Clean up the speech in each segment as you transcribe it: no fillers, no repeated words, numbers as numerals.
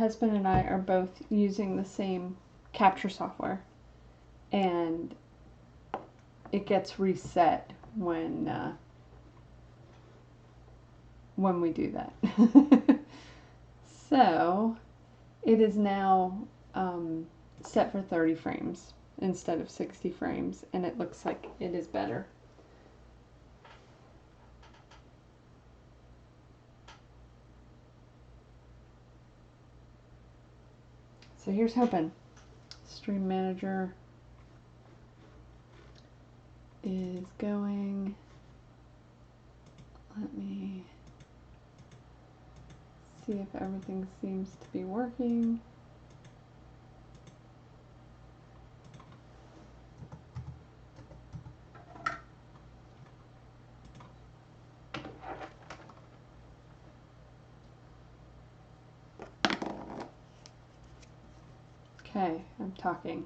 husband and I are both using the same capture software, and it gets reset when we do that. So it is now set for 30 frames instead of 60 frames, and it looks like it is better. So here's hoping. Stream Manager is going. Let me see if everything seems to be working. Okay, I'm talking.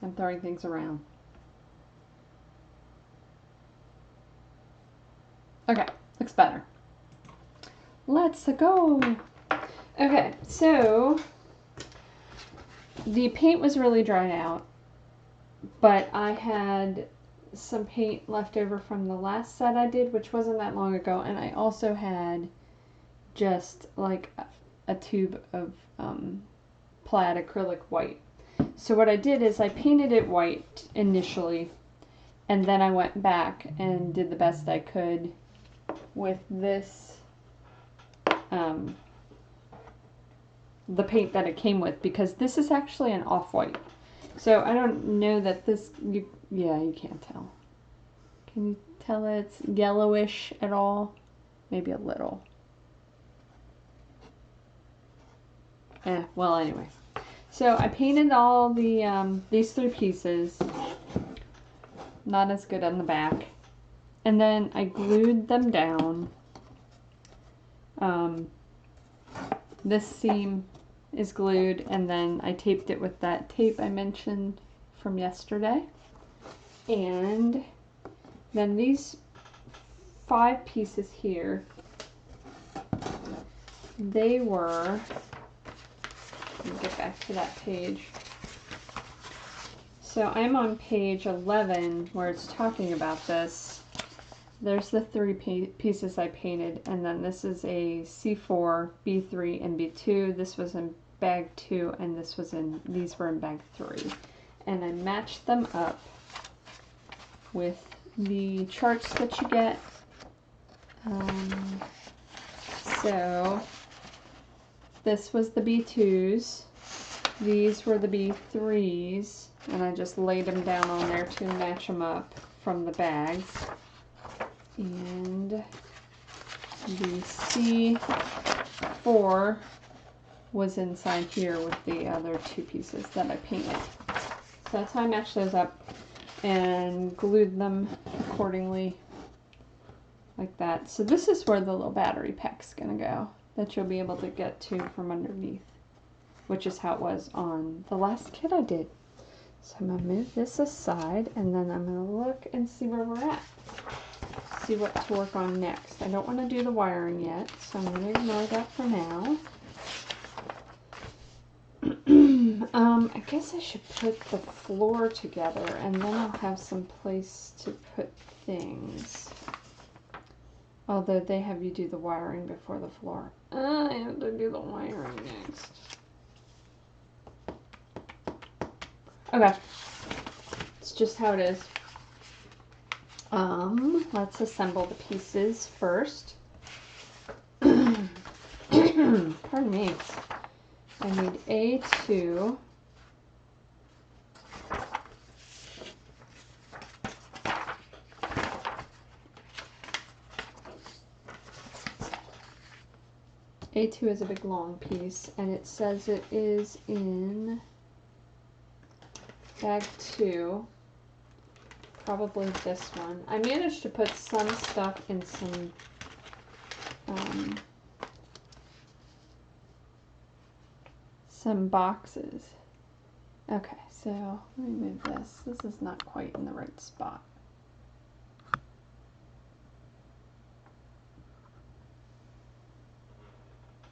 I'm throwing things around. Okay, looks better. Let's go. Okay, so the paint was really dried out, but I had some paint left over from the last set I did, which wasn't that long ago, and I also had just like a tube of plaid acrylic white. So what I did is I painted it white initially, and then I went back and did the best I could with this, the paint that it came with, because this is actually an off-white. So I don't know that this, yeah, you can't tell. Can you tell it's yellowish at all? Maybe a little. Well, anyway. So I painted all the, these 3 pieces. Not as good on the back. And then I glued them down. This seam is glued, and then I taped it with that tape I mentioned from yesterday. And then these 5 pieces here, they were, let me get back to that page. So I'm on page 11 where it's talking about this. There's the 3 pieces I painted, and then this is a C4, B3, and B2. This was in bag 2, and these were in bag 3. And I matched them up with the charts that you get. So this was the B2s. These were the B3s, and I just laid them down on there to match them up from the bags. And the C4 was inside here with the other 2 pieces that I painted. So that's how I matched those up and glued them accordingly like that. So this is where the little battery pack's gonna go that you'll be able to get to from underneath, which is how it was on the last kit I did. So I'm gonna move this aside, and then I'm gonna look and see where we're at. See what to work on next. I don't want to do the wiring yet, so I'm going to ignore that for now. I guess I should put the floor together, and then I'll have some place to put things. Although they have you do the wiring before the floor. I have to do the wiring next. Okay. It's just how it is. Let's assemble the pieces first. Pardon me. I need A2. A2 is a big long piece, and it says it is in bag 2. Probably this one. I managed to put some stuff in some boxes. Okay, so let me move this. This is not quite in the right spot.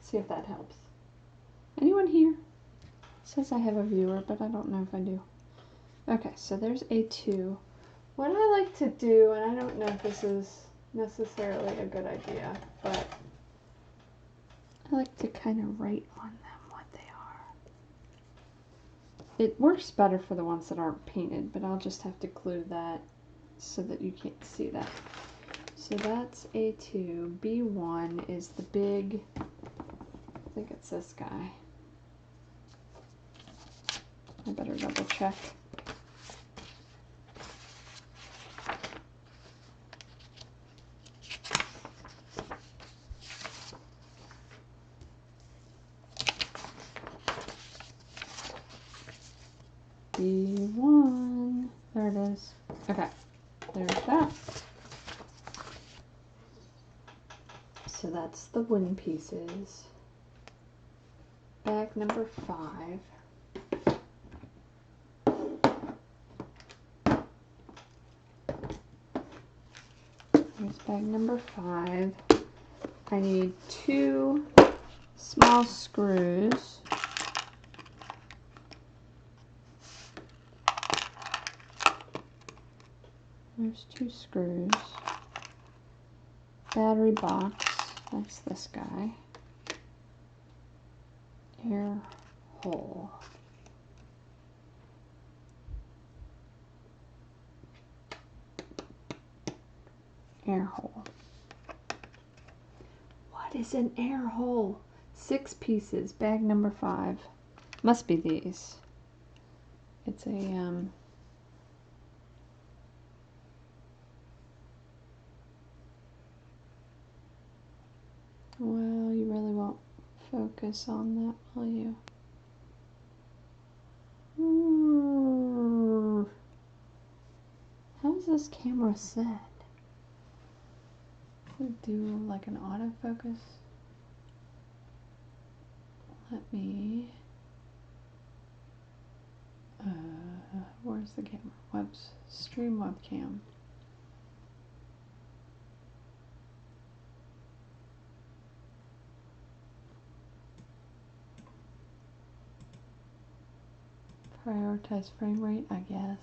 See if that helps. Anyone here? It says I have a viewer, but I don't know if I do. Okay, so there's A2. What I like to do, and I don't know if this is necessarily a good idea, but I like to kind of write on them what they are. It works better for the ones that aren't painted, but I'll just have to glue that so that you can't see that. So that's A2. B1 is the big, I think it's this guy. I better double check. B1, there it is. Okay, there's that. So that's the wooden pieces. Bag number 5. Here's bag number 5. I need 2 small screws. There's 2 screws. Battery box, that's this guy. Air hole. Air hole. What is an air hole? 6 pieces, bag number 5. Must be these. It's a well, you really won't focus on that, will you? How is this camera set? Does it do like an autofocus? Let me, where's the camera? Stream webcam. Prioritize frame rate, I guess.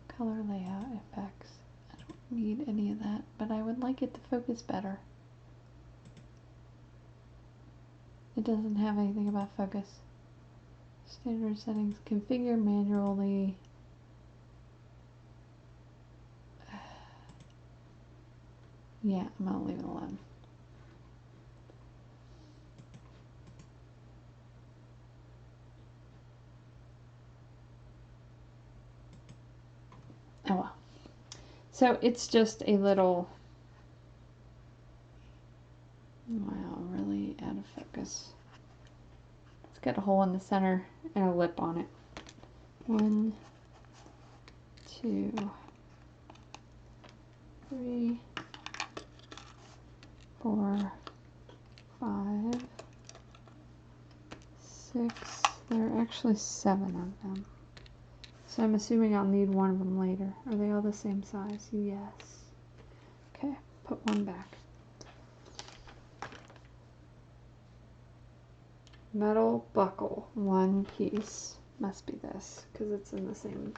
Color layout effects. I don't need any of that, but I would like it to focus better. It doesn't have anything about focus. Standard settings, configure manually. Yeah, I'm gonna leave it alone. Oh well. So it's just a little, wow, really out of focus. It's got a hole in the center and a lip on it. 1, 2, 3, 4, 5, 6. There are actually 7 of them. So I'm assuming I'll need one of them later. Are they all the same size? Yes. Okay, put one back. Metal buckle, 1 piece. Must be this, because it's in the same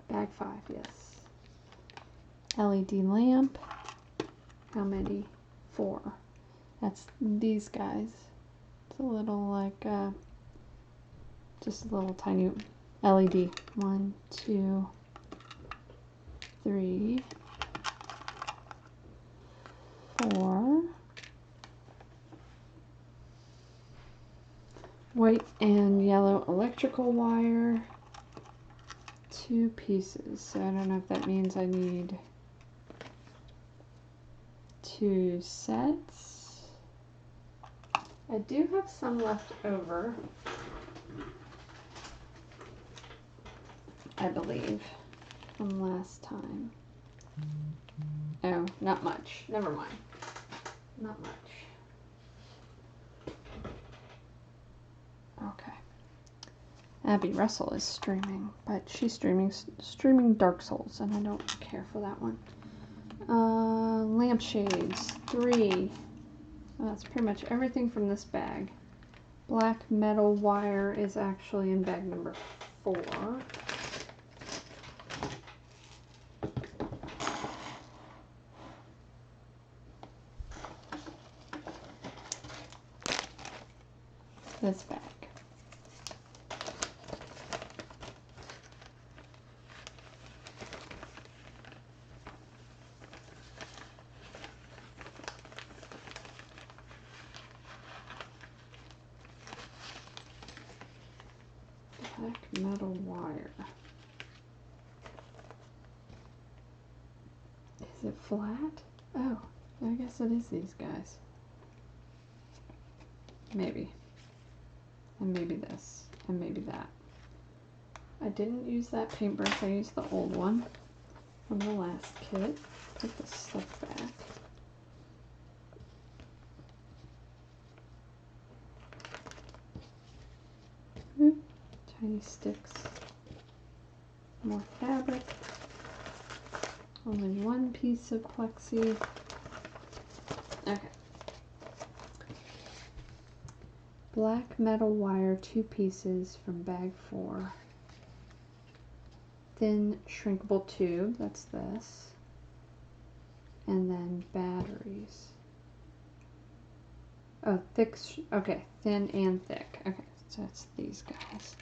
bag 5, yes. LED lamp. How many? 4. That's these guys. It's a little like, just a little tiny LED. 1, 2, 3, 4. White and yellow electrical wire. 2 pieces. So I don't know if that means I need 2 sets. I do have some left over, I believe, from last time. Oh, not much. Never mind. Not much. Okay. Abby Russell is streaming, but she's streaming Dark Souls, and I don't care for that one. Lampshades, 3. That's pretty much everything from this bag. Black metal wire is actually in bag number 4. This bag. Black metal wire. Is it flat? Oh, I guess it is these guys. Maybe. And maybe this. And maybe that. I didn't use that paintbrush. I used the old one from the last kit. Put this stuff back. Tiny sticks. More fabric. Only one piece of plexi. Okay. Black metal wire, 2 pieces from bag 4. Thin shrinkable tube, that's this. And then batteries. Oh, thick, okay, thin and thick. Okay, so that's these guys.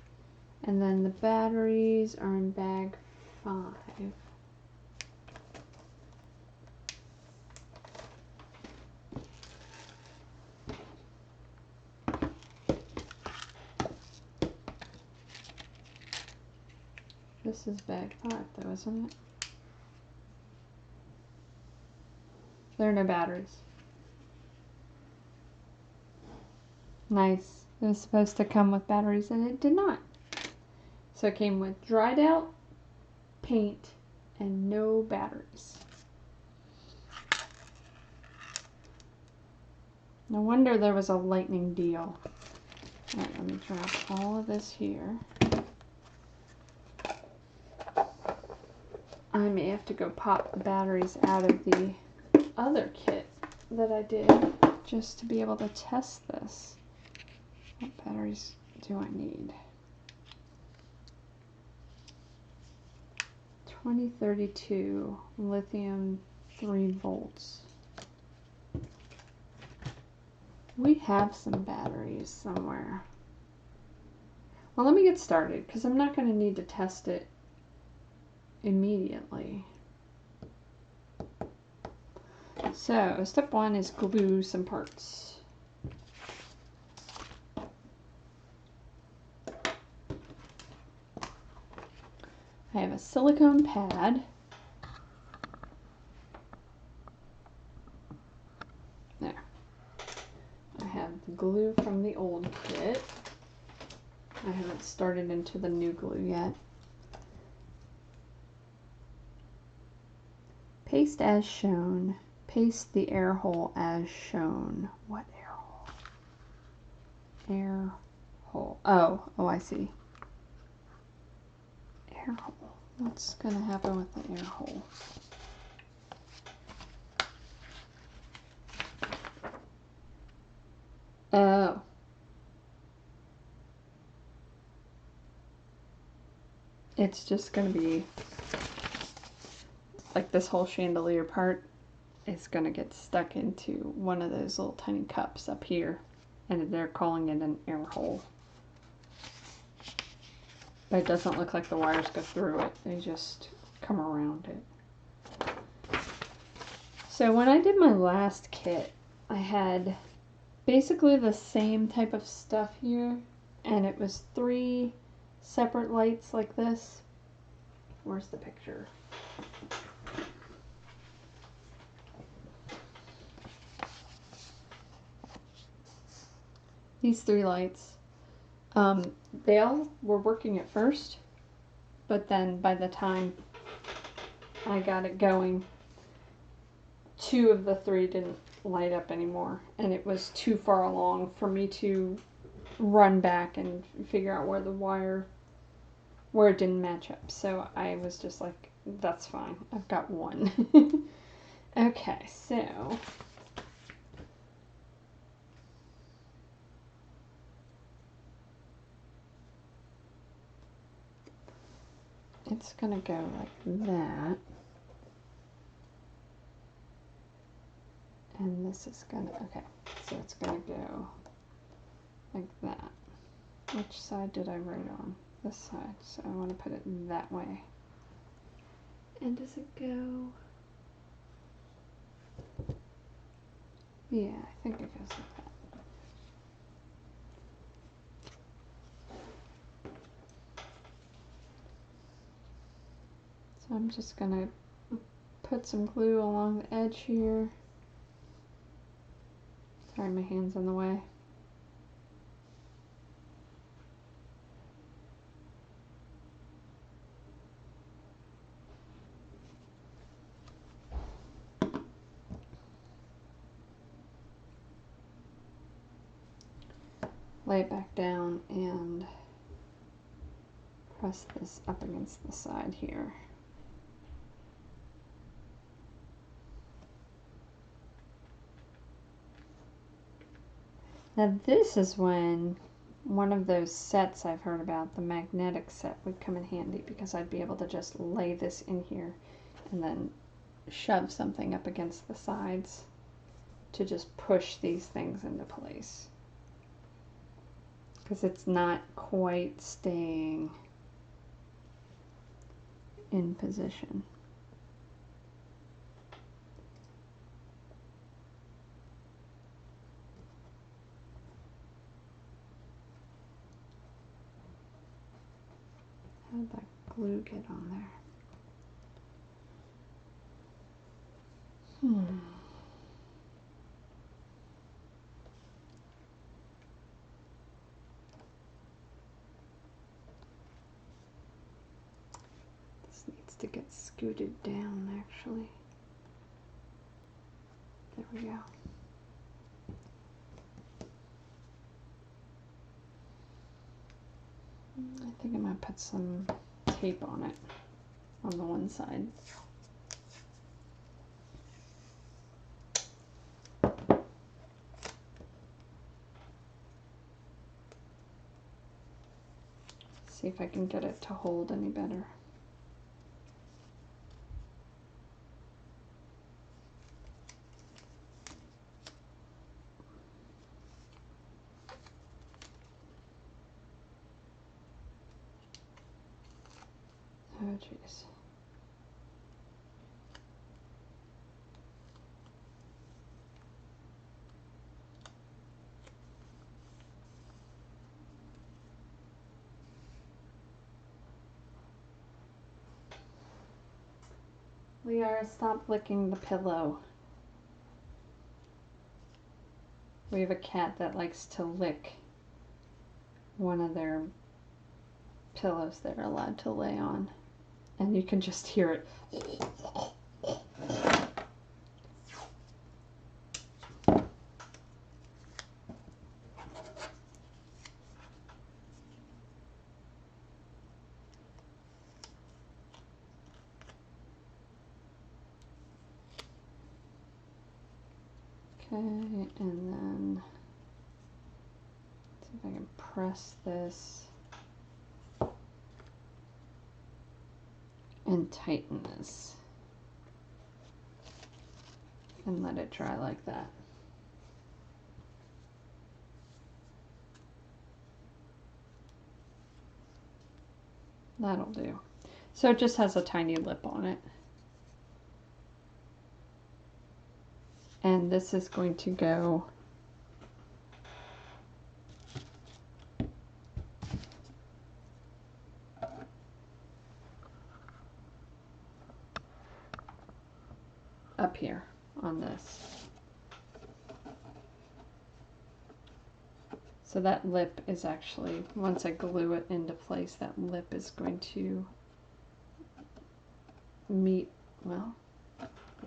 And then the batteries are in bag 5. This is bag 5 though, isn't it? There are no batteries. Nice. It was supposed to come with batteries and it did not. So it came with dried out paint and no batteries. No wonder there was a lightning deal. Alright, let me drop all of this here. I may have to go pop the batteries out of the other kit that I did just to be able to test this. What batteries do I need? 2032 lithium 3 volts. We have some batteries somewhere. Well, let me get started because I'm not going to need to test it immediately. So, step 1 is glue some parts. I have a silicone pad. There. I have the glue from the old kit. I haven't started into the new glue yet. Paste as shown. Paste the air hole as shown. What air hole? Air hole. Oh, I see. Air hole. What's going to happen with the air hole? Oh. It's just going to be like this whole chandelier part is going to get stuck into one of those little tiny cups up here, and they're calling it an air hole. But it doesn't look like the wires go through it. They just come around it. So when I did my last kit, I had basically the same type of stuff here, and it was 3 separate lights like this. Where's the picture? These 3 lights. They all were working at first, but then by the time I got it going, 2 of the 3 didn't light up anymore, and it was too far along for me to run back and figure out where the wire, where it didn't match up. So I was just like, that's fine, I've got 1. Okay, so it's gonna go like that. And this is gonna, okay, so it's gonna go like that. Which side did I write on? This side, so I want to put it that way. And does it go? Yeah, I think it goes like that. So I'm just gonna put some glue along the edge here. Sorry, my hand's in the way. Lay it back down and press this up against the side here. Now this is when one of those sets I've heard about, the magnetic set, would come in handy, because I'd be able to just lay this in here and then shove something up against the sides to just push these things into place. Because it's not quite staying in position. How did that glue get on there? This needs to get scooted down, actually. There we go. I think I'm going to put some tape on it, on the one side. See if I can get it to hold any better. Oh, jeez. Liara, stop licking the pillow. We have a cat that likes to lick one of their pillows they're allowed to lay on, and you can just hear it. Okay, and then see if I can press this and tighten this and let it dry like that. That'll do. So it just has a tiny lip on it. And this is going to go up here on this. So that lip is actually, once I glue it into place, that lip is going to meet, well,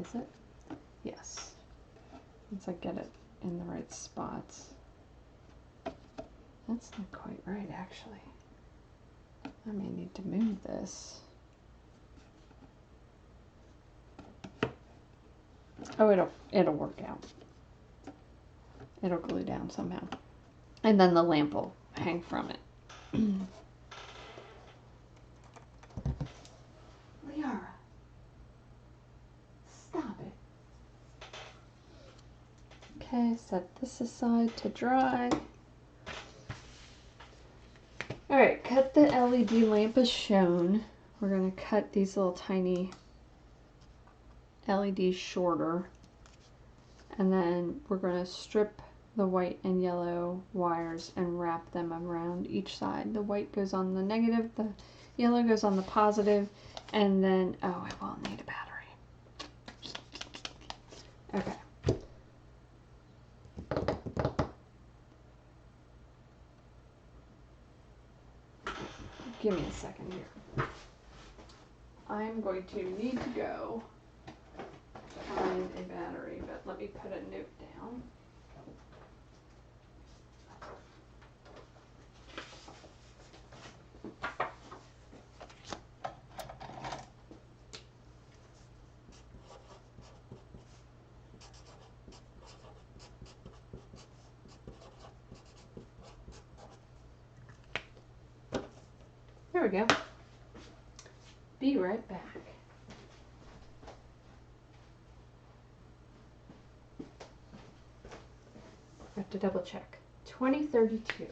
is it? Yes. Once I get it in the right spots. That's not quite right, actually. I may need to move this. Oh, it'll work out. It'll glue down somehow. And then the lamp will hang from it. Okay, set this aside to dry. Alright, cut the LED lamp as shown. We're going to cut these little tiny LEDs shorter. And then we're going to strip the white and yellow wires and wrap them around each side. The white goes on the negative, the yellow goes on the positive, and then, oh, I will need a battery. Okay. Give me a second here. I'm going to need to go find a battery, but let me put a note down. There we go. Be right back. I have to double check. 2032.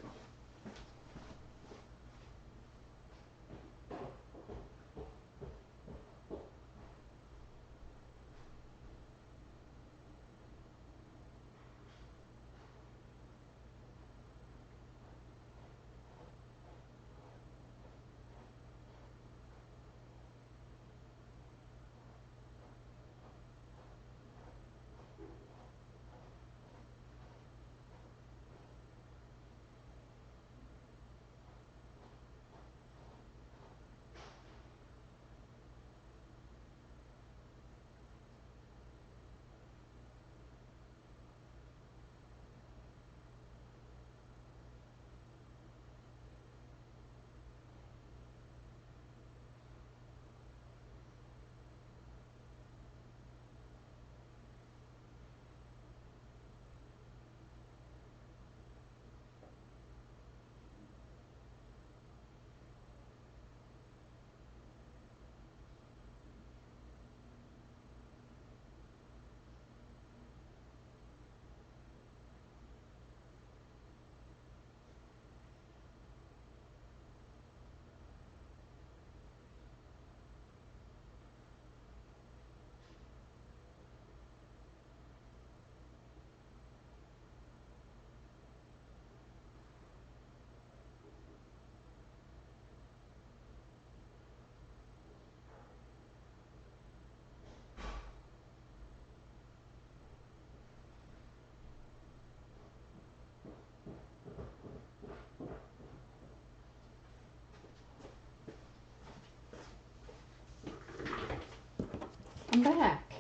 I'm back.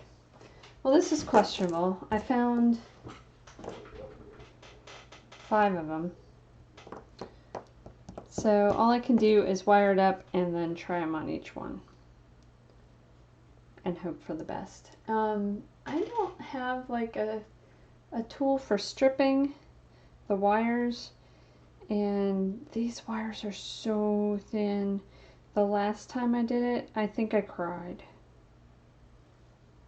Well, this is questionable. I found 5 of them. So all I can do is wire it up and then try them on each one. And hope for the best. I don't have like a tool for stripping the wires. And these wires are so thin. The last time I did it, I think I cried.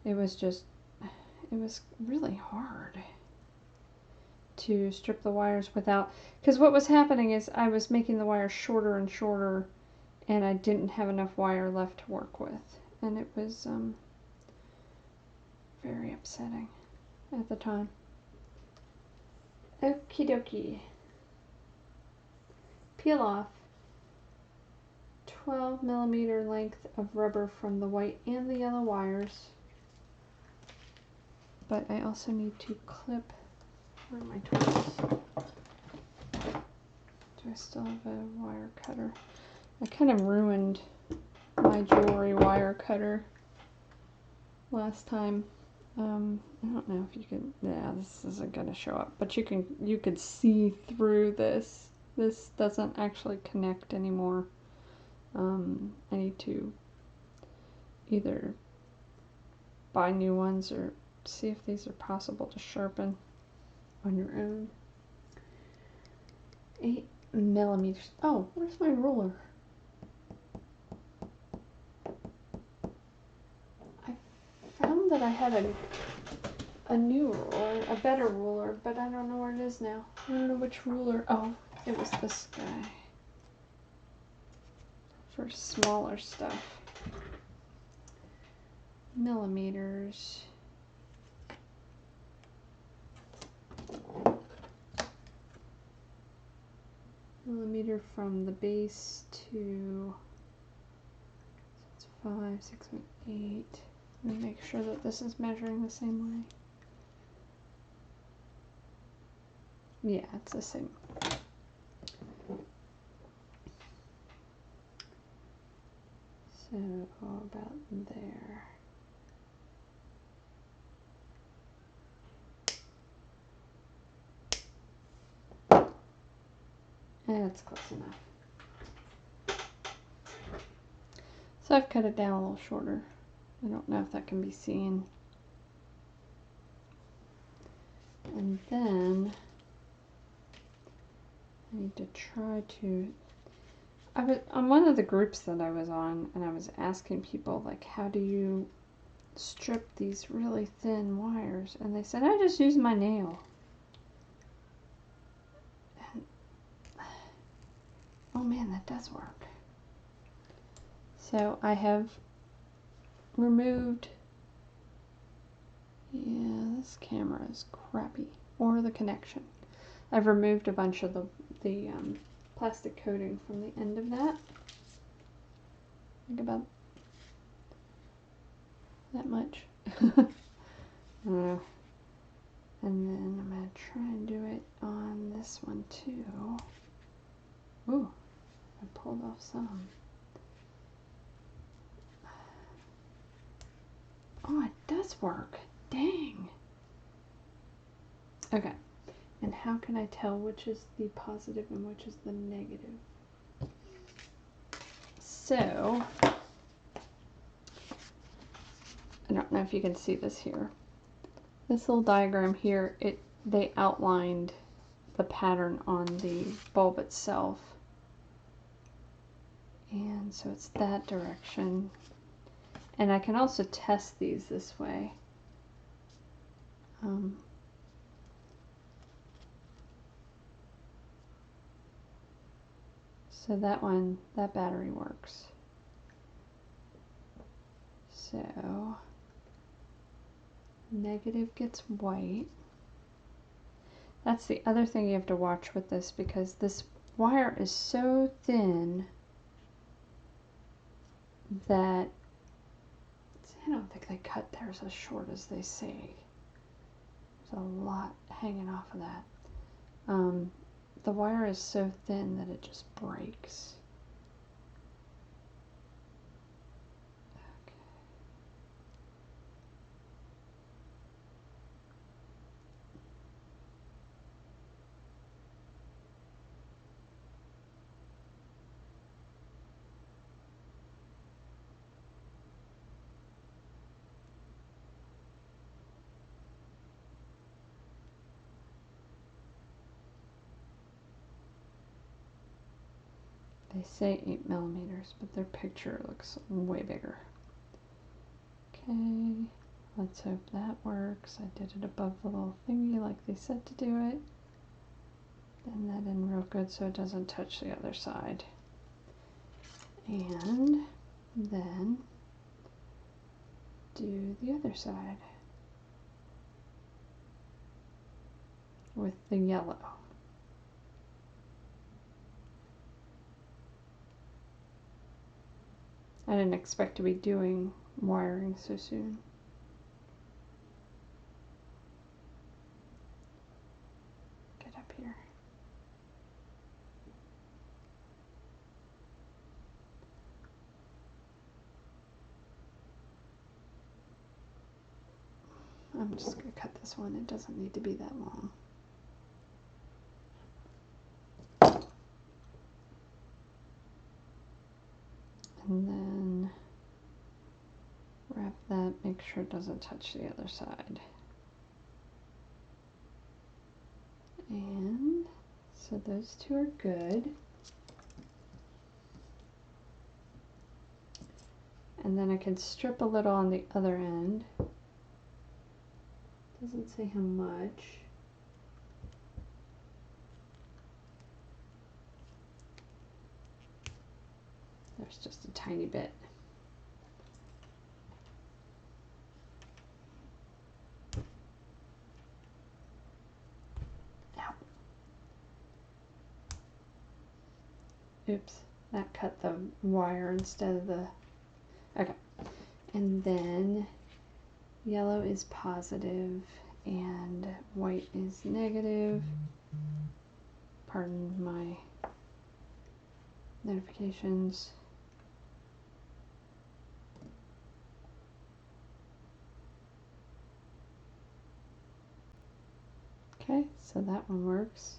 It was really hard to strip the wires without, because what was happening is I was making the wires shorter and shorter and I didn't have enough wire left to work with, and it was very upsetting at the time. Okie dokie. Peel off 12mm length of rubber from the white and the yellow wires. But I also need to clip. Where are my tools? Do I still have a wire cutter? I kind of ruined my jewelry wire cutter last time. I don't know if you can. Yeah, this isn't going to show up, but you could see through this. This doesn't actually connect anymore. I need to either buy new ones or see if these are possible to sharpen on your own. 8mm. Oh, where's my ruler? I found that I had a new ruler, a better ruler, but I don't know where it is now. I don't know which ruler. Oh, it was this guy. For smaller stuff. Millimeters. Millimeter from the base to, so it's 5, 6, 8. Let me make sure that this is measuring the same way. Yeah, it's the same. So about there. That's close enough. So I've cut it down a little shorter. I don't know if that can be seen. And then I need to try to, I was on one of the groups that I was on, and I was asking people, like, how do you strip these really thin wires? And they said, I just use my nail. And, oh man, that does work. So I have removed, yeah, this camera is crappy, or the connection. I've removed a bunch of the plastic coating from the end of that. Think about that much. And then I'm going to try and do it on this one too. Ooh, I pulled off some. Oh, it does work. Dang. Okay. And how can I tell which is the positive and which is the negative? So, I don't know if you can see this here. This little diagram here, they outlined the pattern on the bulb itself. And so it's that direction. And I can also test these this way. So that one, that battery works. So negative gets white. That's the other thing you have to watch with this, because this wire is so thin that I don't think they cut theirs as short as they say. There's a lot hanging off of that. The wire is so thin that it just breaks. They say 8 millimeters, but their picture looks way bigger. Okay, let's hope that works. I did it above the little thingy like they said to do it. Bend that in real good so it doesn't touch the other side. And then do the other side with the yellow. I didn't expect to be doing wiring so soon. Get up here. I'm just going to cut this one. It doesn't need to be that long. And then wrap that, make sure it doesn't touch the other side. And so those two are good. And then I can strip a little on the other end. Doesn't say how much. There's just a tiny bit. Ow. Oops, that cut the wire instead of the... Okay. And then yellow is positive and white is negative. Pardon my notifications. Okay, so that one works.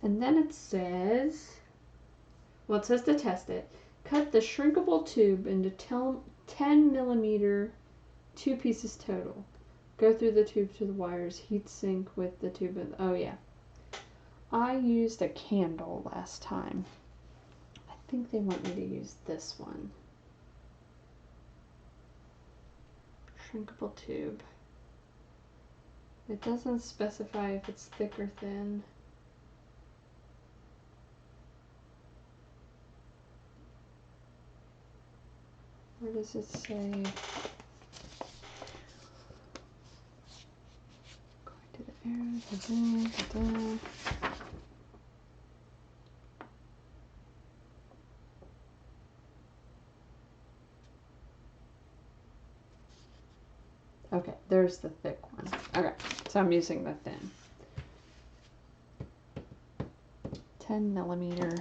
And then it says, well, it says to test it. Cut the shrinkable tube into 10 millimeter, 2 pieces total. Go through the tube to the wires, heat sink with the tube. Oh yeah. I used a candle last time. I think they want me to use this one. Shrinkable tube. It doesn't specify if it's thick or thin. Where does it say? Going to the arrow, Okay, there's the thick one. Okay, so I'm using the thin. 10 millimeter.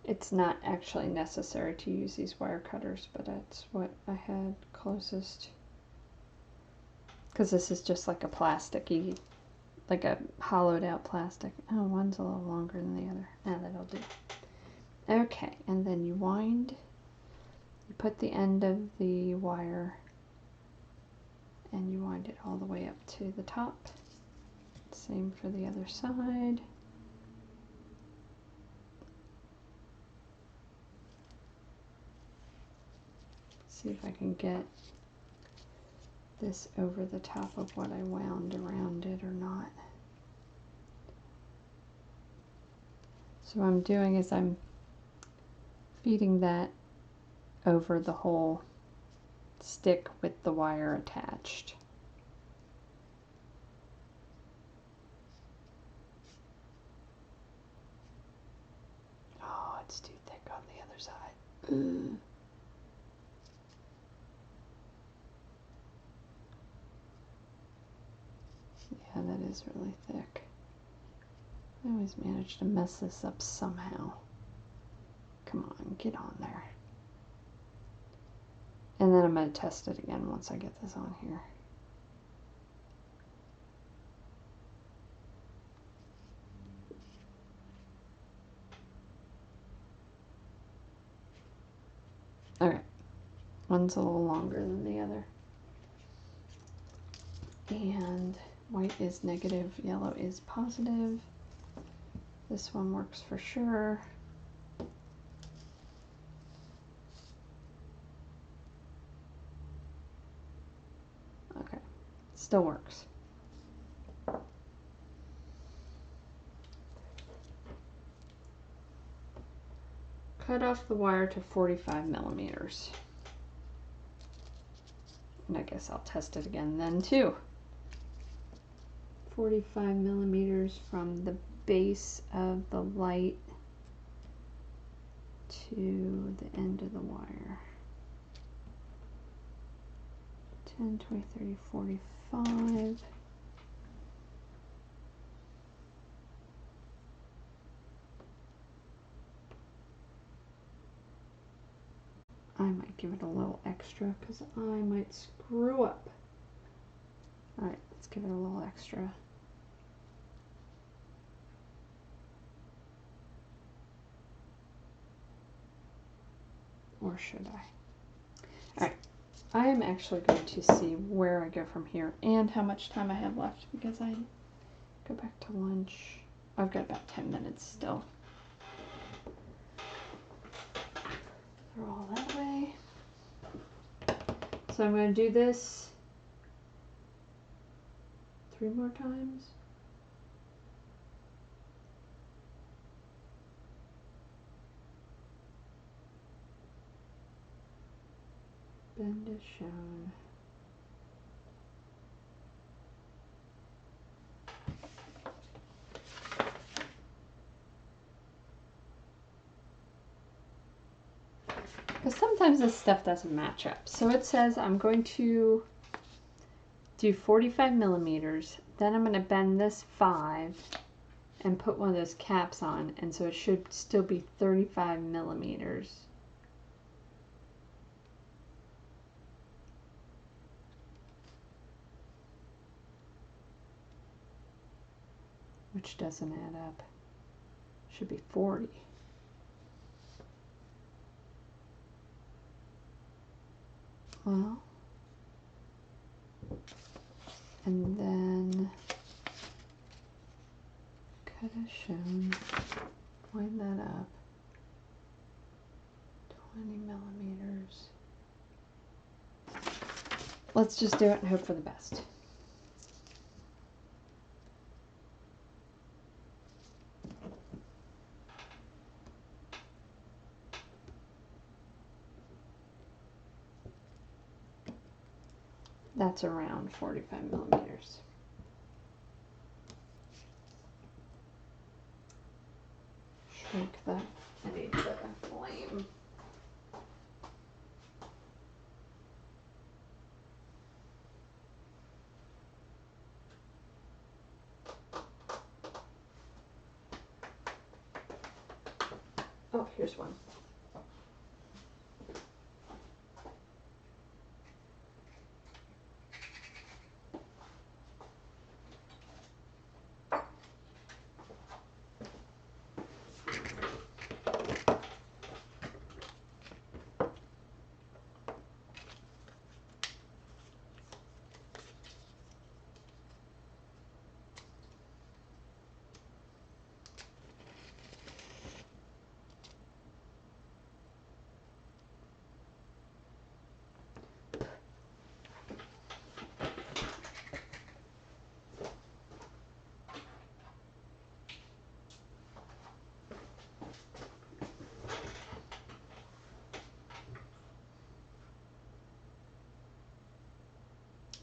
It's not actually necessary to use these wire cutters, but that's what I had closest. Because this is just like a plasticky, like a hollowed out plastic. Oh, one's a little longer than the other. Ah, that'll do. Okay, and then you wind, you put the end of the wire, and you wind it all the way up to the top. Same for the other side. See if I can get this over the top of what I wound around it or not. So what I'm doing is I'm feeding that over the whole stick with the wire attached. Oh, it's too thick on the other side. Ugh. Yeah, that is really thick. I always manage to mess this up somehow. Come on, get on there. And then I'm going to test it again once I get this on here. Okay, one's a little longer than the other. And white is negative, yellow is positive. This one works for sure. Okay, still works. Cut off the wire to 45 millimeters. And I guess I'll test it again then too. 45 millimeters from the base of the light to the end of the wire. 10, 20, 30, 45. I might give it a little extra because I might screw up. Alright, let's give it a little extra. Or should I? Alright, I am actually going to see where I go from here and how much time I have left because I go back to lunch. I've got about 10 minutes still. Throw all that away. So I'm going to do this 3 more times. Bend is shown. Because sometimes this stuff doesn't match up. So it says I'm going to do 45 millimeters. Then I'm going to bend this 5 and put one of those caps on. And so it should still be 35 millimeters. Which doesn't add up. Should be 40. Well, and then cut as shown, line that up, 20 millimeters. Let's just do it and hope for the best. That's around 45 millimeters. Shrink that. I need the flame. Oh, here's one.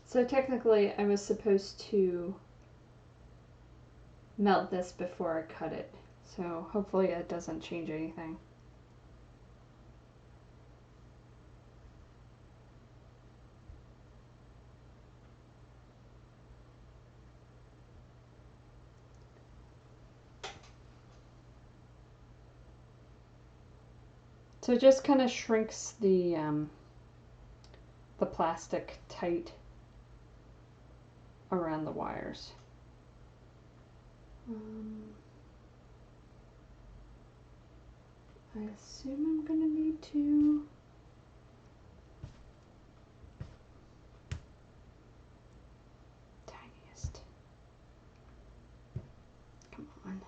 So technically I was supposed to melt this before I cut it. So hopefully it doesn't change anything. So it just kind of shrinks the plastic tight around the wires. I assume I'm going to need to tiniest. Come on.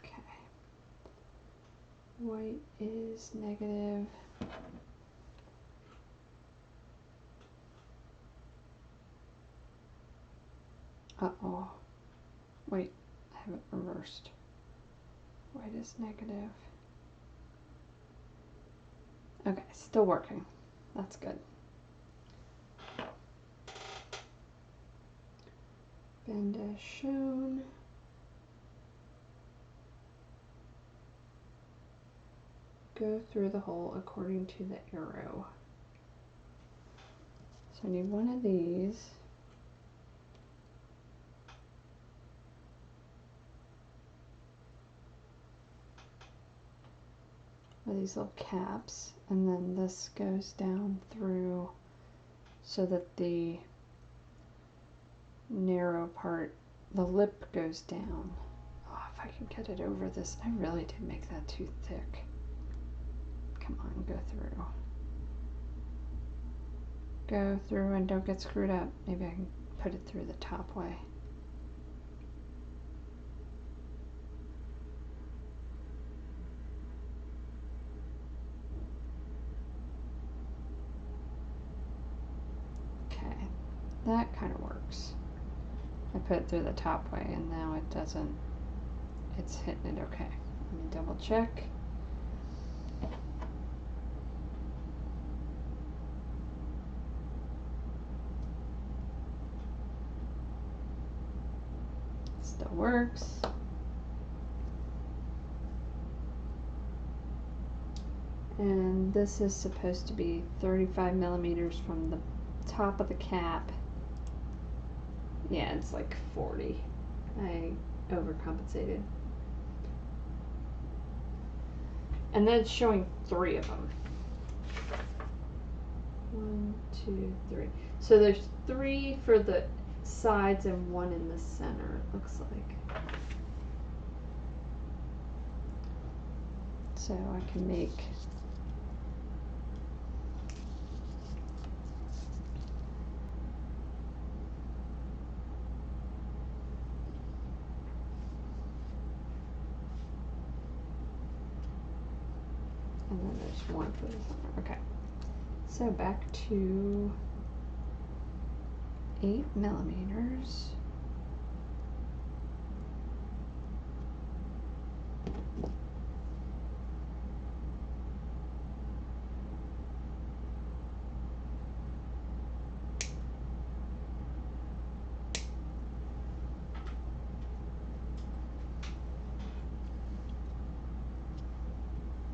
Okay. White is negative. Uh-oh. Wait, I have it reversed. White is negative. Okay, still working. That's good. Bend as shown. Go through the hole according to the arrow. So I need one of these. are these little caps, and then this goes down through so that the narrow part, the lip goes down. Oh, if I can get it over this, I really did make that too thick. Come on, go through. Go through and don't get screwed up. Maybe I can put it through the top way. Okay, that kind of works. I put it through the top way and now it doesn't, it's hitting it okay. Let me double check. Still works. And this is supposed to be 35 millimeters from the top of the cap. Yeah, it's like 40. I overcompensated. And then it's showing 3 of them. 1, 2, 3. So there's 3 for the sides and 1 in the center, it looks like. So I can make and then there's 1 for the center. Okay. So back to 8 millimeters.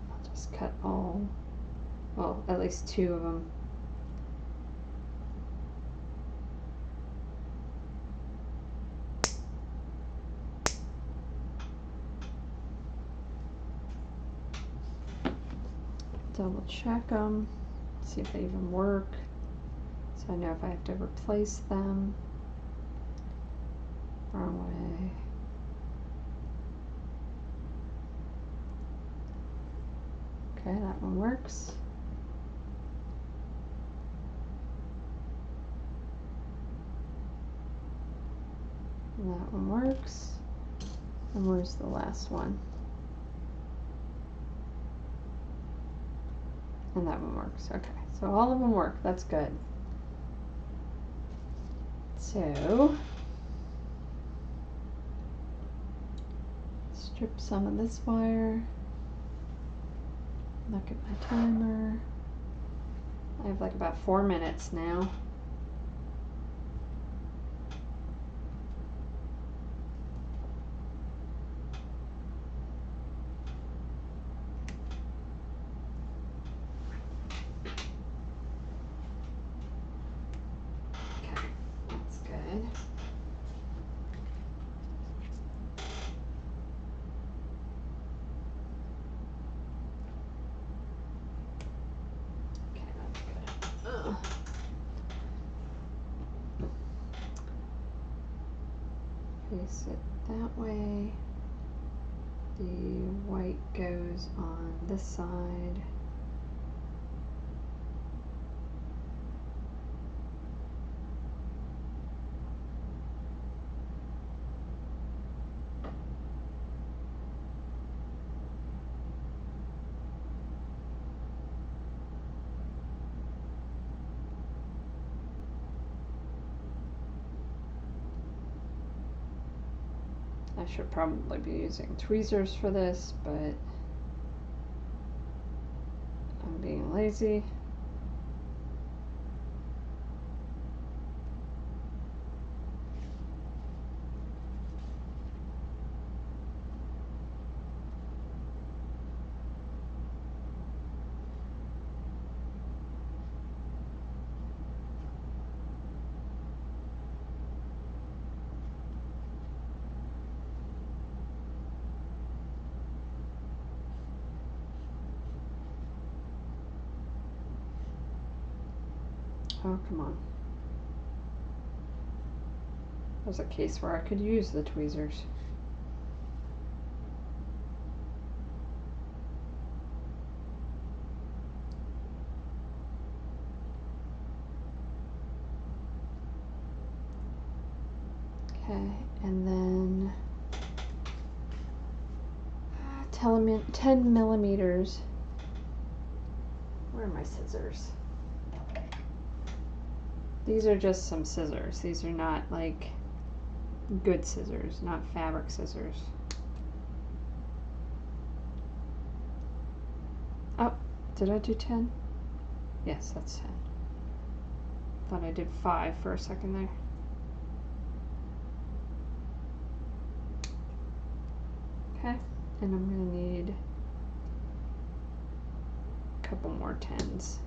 I'll just cut all, well, at least 2 of them. Double check them, see if they even work, so I know if I have to replace them. Wrong way. Okay, that one works. And that one works. And where's the last one? And that one works. Okay, so all of them work. That's good. So, strip some of this wire. Look at my timer. I have like about 4 minutes now. Okay, that's good. Okay, that's good. Ugh. Place it that way. The white goes on this side. I should probably be using tweezers for this, but I'm being lazy. Oh, come on. There's a case where I could use the tweezers. Okay, and then 10 millimeters. Where are my scissors? These are just some scissors. These are not like good scissors, not fabric scissors. Oh, did I do 10? Yes, that's 10. Thought I did 5 for a second there. Okay, and I'm gonna need a couple more 10s.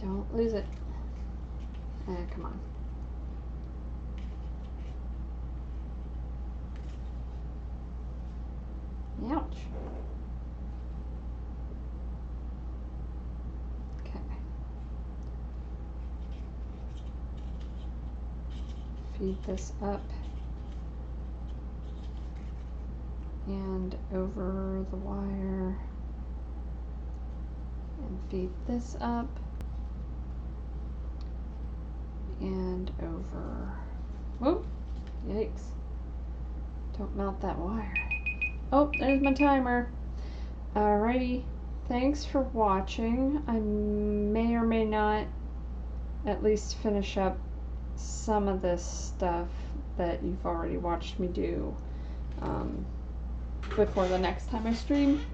Don't lose it. Come on. Ouch. Okay. Feed this up and over the wire and feed this up and over. Whoop, yikes. Don't melt that wire. Oh, there's my timer. Alrighty, thanks for watching. I may or may not at least finish up some of this stuff that you've already watched me do before the next time I stream.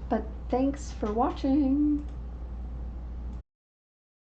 But thanks for watching.